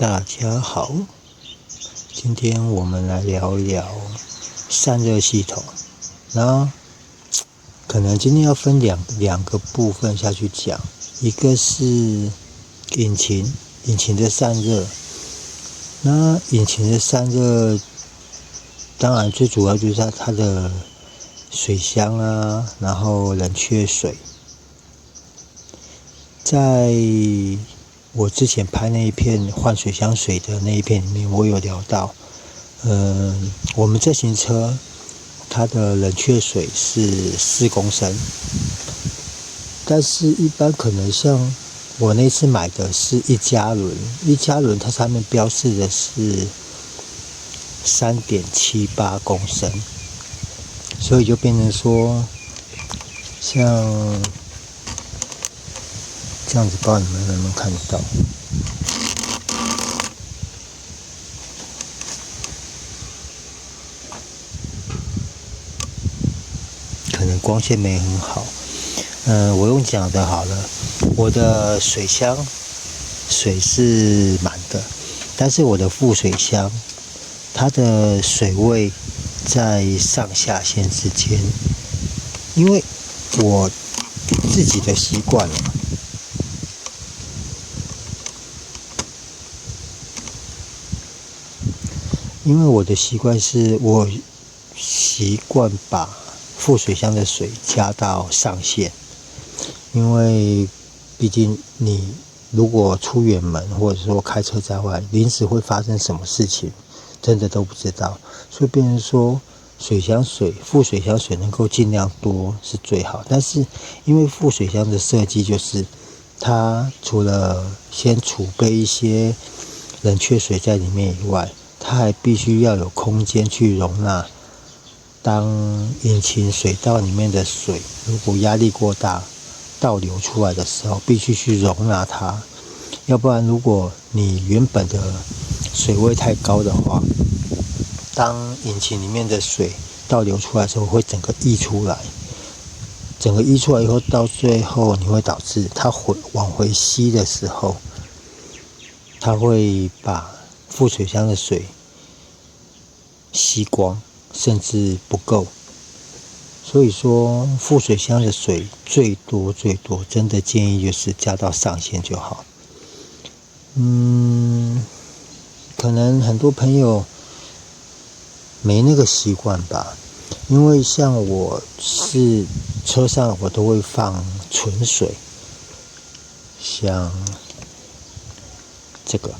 大家好，今天我们来聊一聊散热系统。然后可能今天要分两个部分下去讲，一个是引擎的散热。那引擎的散热，当然最主要就是它的水箱啊，然后冷却水。在我之前拍那一片换水箱水的那一片里面，我有聊到，我们这型车它的冷却水是4公升，但是一般可能像我那次买的是1加仑它上面标示的是3.78公升，所以就变成说，像这样子，不知道你们能不能看得到？可能光线没很好。我用讲的好了。我的水箱水是满的，但是我的副水箱它的水位在上下限之间，因为我自己的习惯了。因为我的习惯是我习惯把副水箱的水加到上限，因为毕竟你如果出远门或者说开车在外，临时会发生什么事情，真的都不知道，所以变成说副水箱水能够尽量多是最好。但是因为副水箱的设计就是它除了先储备一些冷却水在里面以外，它还必须要有空间去容纳，当引擎水道里面的水如果压力过大倒流出来的时候，必须去容纳它。要不然如果你原本的水位太高的话，当引擎里面的水倒流出来的时候，会整个溢出来。整个溢出来以后，到最后你会导致它往回吸的时候，它会把副水箱的水吸光，甚至不够。所以说副水箱的水最多真的建议就是加到上限就好。可能很多朋友没那个习惯吧，因为像我是车上我都会放纯水，像这个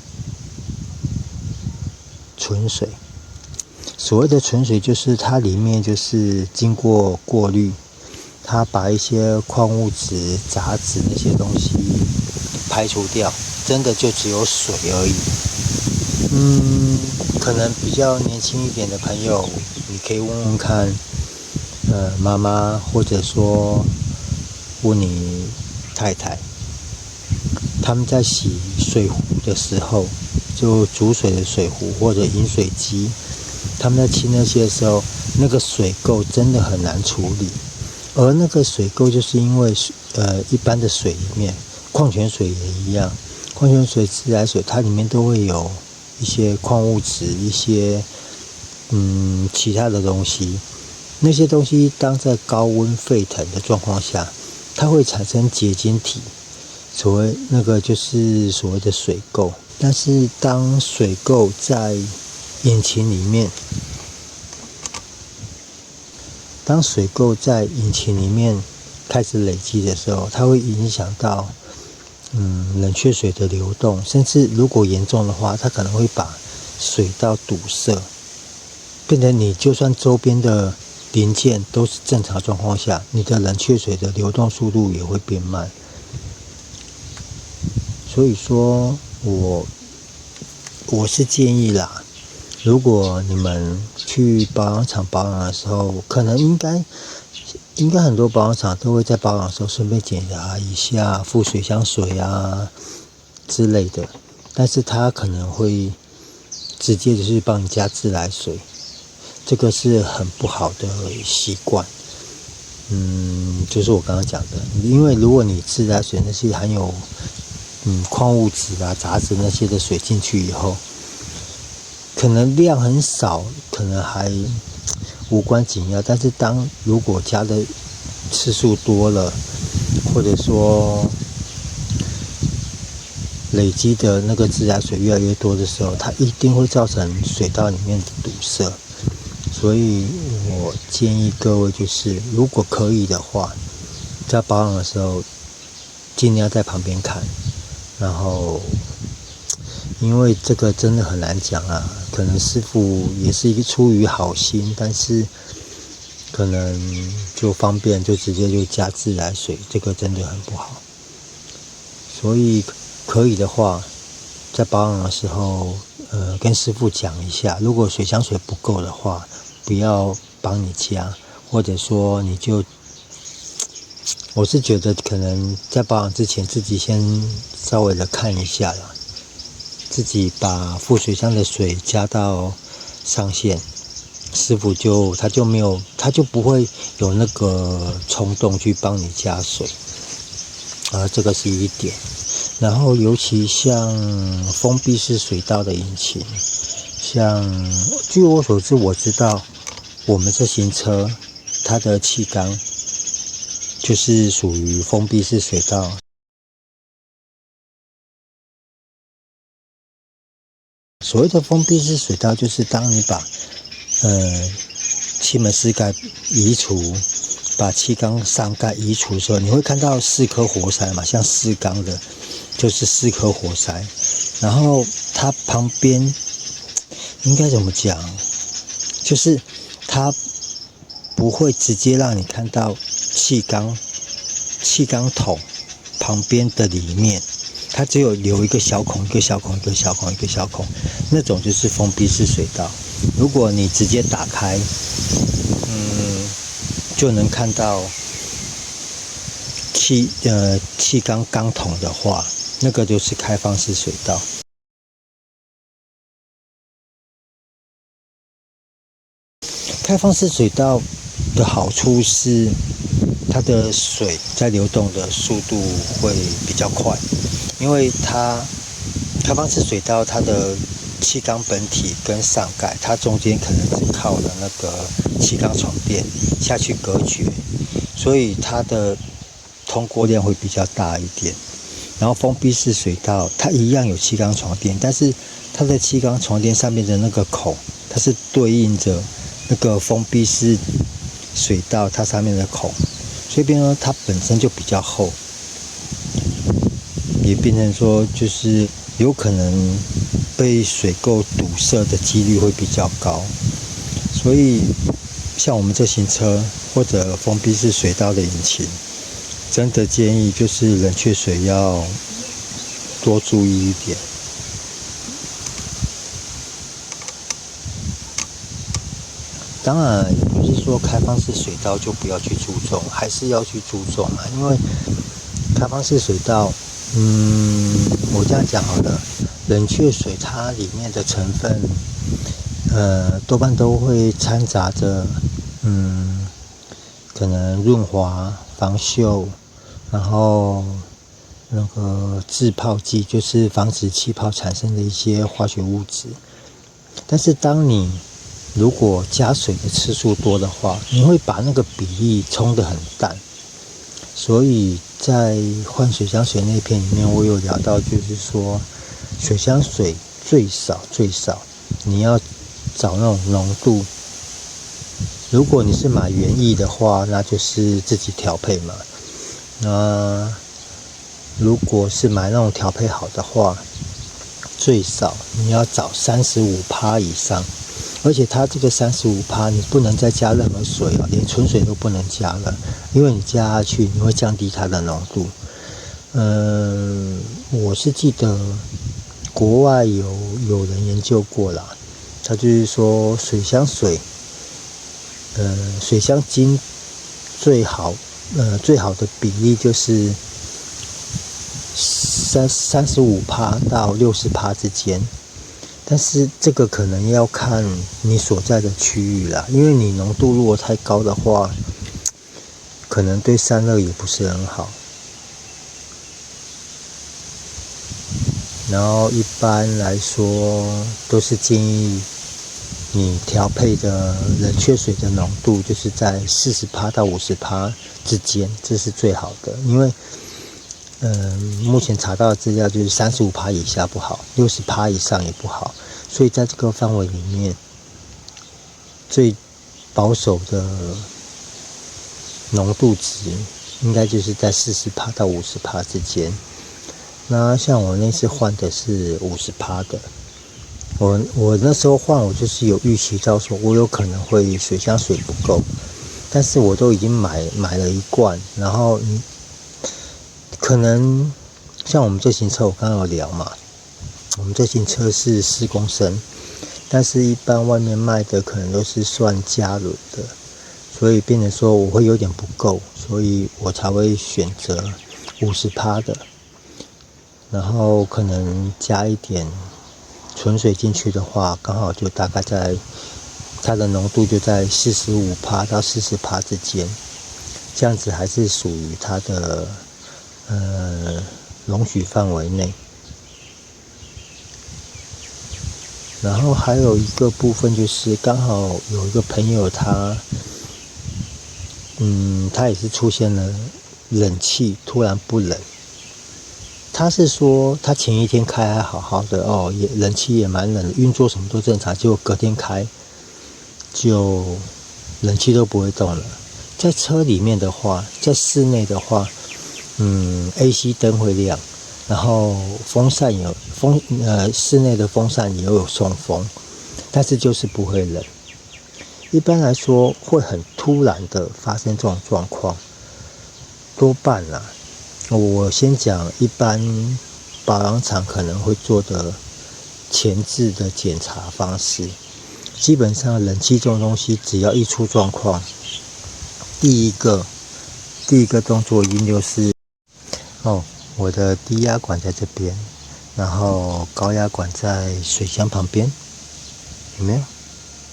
纯水。所谓的纯水就是它里面就是经过过滤，它把一些矿物质、杂质那些东西排除掉，真的就只有水而已。可能比较年轻一点的朋友，你可以问问看，妈妈或者说问你太太，他们在洗水壶的时候，就煮水的水壶或者饮水机，他们在清那些的时候，那个水垢真的很难处理。而那个水垢就是因为一般的水里面，矿泉水也一样，矿泉水、自来水它里面都会有一些矿物质，一些其他的东西。那些东西当在高温沸腾的状况下，它会产生结晶体，所谓那个就是所谓的水垢。但是当水垢在引擎里面，当水垢在引擎里面开始累积的时候，它会影响到冷却水的流动，甚至如果严重的话，它可能会把水道堵塞，变成你就算周边的零件都是正常状况下，你的冷却水的流动速度也会变慢。所以说我是建议啦，如果你们去保养厂保养的时候，可能应该很多保养厂都会在保养的时候顺便检查一下副水箱水啊之类的，但是它可能会直接就是帮你加自来水，这个是很不好的习惯。就是我刚刚讲的，因为如果你自来水那些含有矿物质啊、杂质那些的水进去以后，可能量很少，可能还无关紧要。但是如果加的次数多了，或者说累积的那个自来水越来越多的时候，它一定会造成水道里面的堵塞。所以我建议各位就是，如果可以的话，在保养的时候尽量在旁边看，然后因为这个真的很难讲啊，可能师傅也是一个出于好心，但是可能就方便就直接就加自来水，这个真的很不好。所以可以的话，在保养的时候跟师傅讲一下，如果水箱水不够的话，不要帮你加，或者说我是觉得可能在保养之前自己先稍微的看一下啦，自己把副水箱的水加到上限，师傅他就不会有那个冲动去帮你加水，这个是一点。然后尤其像封闭式水道的引擎，据我所知，我知道我们这型车它的气缸就是属于封闭式水道。所谓的封闭式水道，就是当你把气门室盖移除，把气缸上盖移除的时候，你会看到4颗活塞嘛，像4缸的，就是4颗活塞。然后它旁边应该怎么讲，就是它不会直接让你看到气缸筒旁边的里面，它只有留一个小孔，一个小孔，一个小孔，一个小孔，那种就是封闭式水道。如果你直接打开，就能看到气缸筒的话，那个就是开放式水道。开放式水道的好处是，它的水在流动的速度会比较快，因为开放式水道它的气缸本体跟上盖，它中间可能只靠了那个气缸床垫下去隔绝，所以它的通过量会比较大一点。然后封闭式水道它一样有气缸床垫，但是它的气缸床垫上面的那个孔，它是对应着那个封闭式水道它上面的孔，所以变成它本身就比较厚，也变成说就是有可能被水垢堵塞的几率会比较高。所以像我们这型车或者封闭式水道的引擎，真的建议就是冷却水要多注意一点。当然不是说开放式水道就不要去注重，还是要去注重啊。因为开放式水道，我这样讲好了，冷却水它里面的成分，多半都会掺杂着，可能润滑、防锈，然后那个制泡剂，就是防止气泡产生的一些化学物质。但是当你如果加水的次数多的话，你会把那个比例冲得很淡。所以在换水箱水那篇里面，我有聊到，就是说水箱水最少你要找那种浓度。如果你是买原液的话，那就是自己调配嘛。那如果是买那种调配好的话，最少你要找35%以上。而且它这个35%你不能再加任何水哦，连纯水都不能加了，因为你加下去你会降低它的浓度。我是记得国外有人研究过啦，他就是说水箱水，水箱精最好的比例就是35%到60%之间。但是这个可能要看你所在的区域啦，因为你浓度如果太高的话，可能对散热也不是很好。然后一般来说都是建议你调配的冷却水的浓度就是在40%到50%之间，这是最好的。因为目前查到的资料就是35%以下不好，60%以上也不好，所以在这个范围里面，最保守的浓度值应该就是在40%到50%之间。那像我那次换的是50%的，我那时候换，我就是有预期到说我有可能会水箱水不够，但是我都已经买了一罐，然后可能像我们这型车，我刚刚有聊嘛，我们这型车是4公升，但是一般外面卖的可能都是算加仑的，所以变成说我会有点不够，所以我才会选择50%的。然后可能加一点纯水进去的话，刚好就大概在它的浓度就在45%到40%之间，这样子还是属于它的容许范围内。然后还有一个部分就是刚好有一个朋友他也是出现了冷气突然不冷。他是说他前一天开还好好的哦，也冷气也蛮冷的，运作什么都正常，结果隔天开就冷气都不会动了。在车里面的话，在室内的话，AC 灯会亮，然后风扇室内的风扇也有送风，但是就是不会冷。一般来说会很突然的发生这种状况，多半啦。我先讲一般保养厂可能会做的前置的检查方式。基本上冷气这种东西只要一出状况，第一个动作一定就是我的低压管在这边，然后高压管在水箱旁边，有没有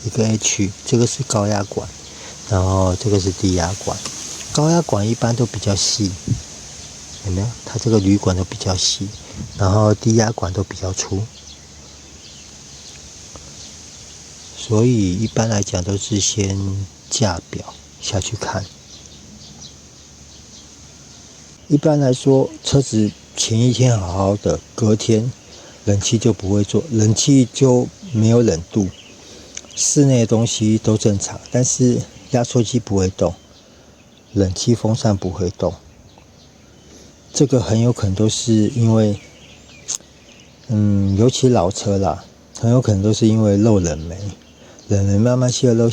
一个 H， 这个是高压管，然后这个是低压管。高压管一般都比较细，有没有？它这个铝管都比较细，然后低压管都比较粗，所以一般来讲都是先架表下去看。一般来说，车子前一天好好的，隔天冷气就不会做，冷气就没有冷度，室内的东西都正常，但是压缩机不会动，冷气风扇不会动。这个很有可能都是因为，尤其老车啦，很有可能都是因为漏冷媒，冷媒慢慢泄漏，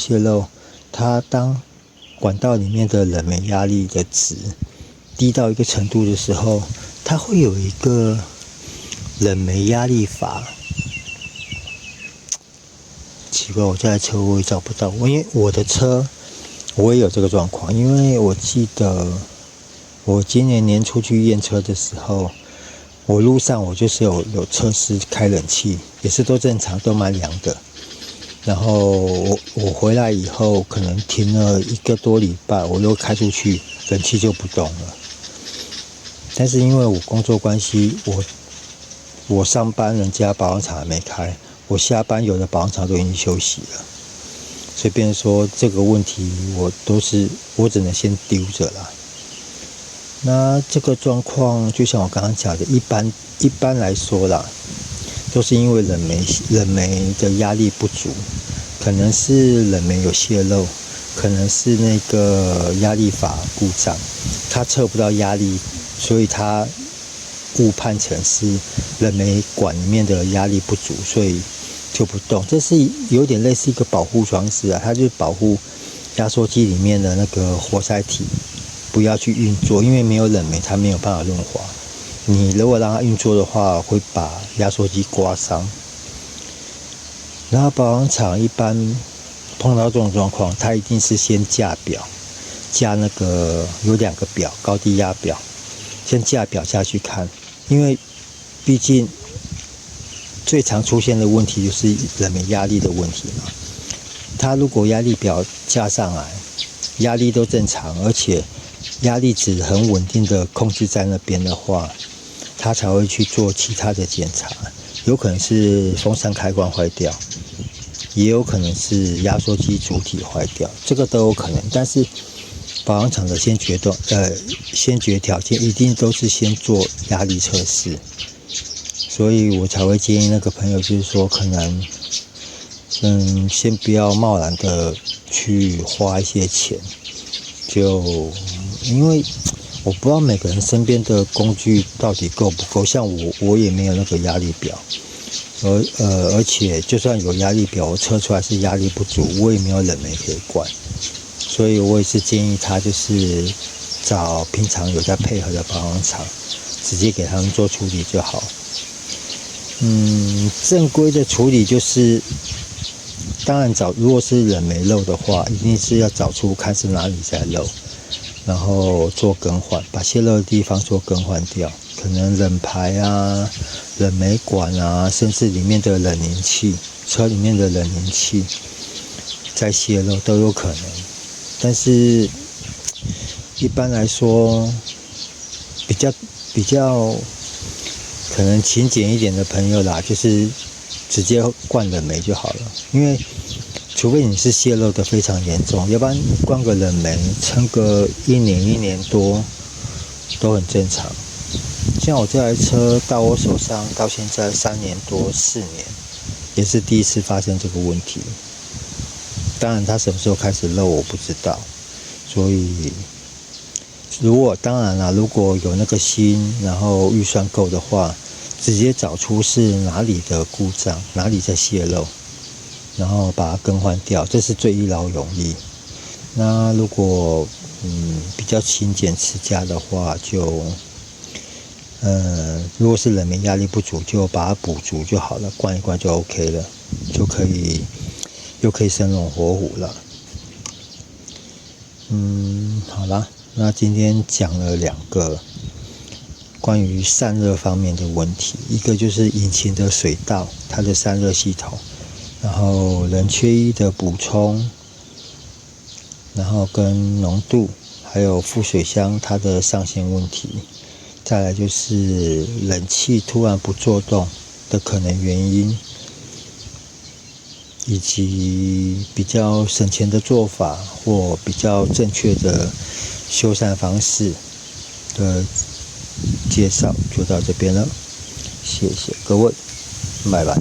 它当管道里面的冷媒压力的值低到一个程度的时候，它会有一个冷媒压力阀。奇怪，我这台车我也找不到，因为我的车我也有这个状况，因为我记得我今年年初去验车的时候，我路上我就是有测试开冷气，也是都正常，都蛮凉的。然后我回来以后，可能停了1个多礼拜，我又开出去，冷气就不动了。但是因为我工作关系，我上班人家保养厂还没开，我下班有的保养厂都已经休息了，所以变成说这个问题我只能先丢着啦。那这个状况就像我刚刚讲的，一般来说啦，都是因为冷媒的压力不足，可能是冷媒有泄漏，可能是那个压力阀故障，它测不到压力，所以它误判成是冷媒管里面的压力不足，所以就不动。这是有点类似一个保护装置啊，它就是保护压缩机里面的那个活塞体不要去运作，因为没有冷媒它没有办法润滑，你如果让它运作的话会把压缩机刮伤。然后保养厂一般碰到这种状况，它一定是先架表，架那个有2个表，高低压表，先架表下去看，因为毕竟最常出现的问题就是冷媒压力的问题嘛。它如果压力表架上来，压力都正常，而且压力值很稳定的控制在那边的话，他才会去做其他的检查，有可能是风扇开关坏掉，也有可能是压缩机主体坏掉，这个都有可能。但是保养厂的先决条件一定都是先做压力测试，所以我才会建议那个朋友，就是说可能先不要贸然的去花一些钱，就因为我不知道每个人身边的工具到底够不够，像我也没有那个压力表，而且就算有压力表，我测出来是压力不足，我也没有冷媒可以灌，所以我也是建议他就是找平常有在配合的保养厂，直接给他们做处理就好。正规的处理就是，当然如果是冷媒漏的话，一定是要找出看是哪里在漏，然后做更换，把泄漏的地方做更换掉，可能冷排啊、冷媒管啊，甚至里面的冷凝器，车里面的冷凝器在泄漏都有可能。但是一般来说，比较可能勤俭一点的朋友啦，就是直接灌冷媒就好了，因为除非你是泄漏的非常严重，要不然你灌个冷媒撑个1年多都很正常。像我这台车到我手上到现在3年多4年，也是第一次发生这个问题。当然它什么时候开始漏我不知道，所以当然啦，如果有那个心，然后预算够的话，直接找出是哪里的故障，哪里在泄漏，然后把它更换掉，这是最一劳永逸。那如果比较勤俭持家的话，就如果是冷媒压力不足，就把它补足就好了，灌一灌就 OK 了，又可以生龙活虎了。好啦，那今天讲了2个关于散热方面的问题，一个就是引擎的水道它的散热系统，然后冷却液的补充，然后跟浓度，还有副水箱它的上限问题，再来就是冷气突然不作动的可能原因，以及比较省钱的做法或比较正确的修缮方式的介绍就到这边了，谢谢各位，拜拜。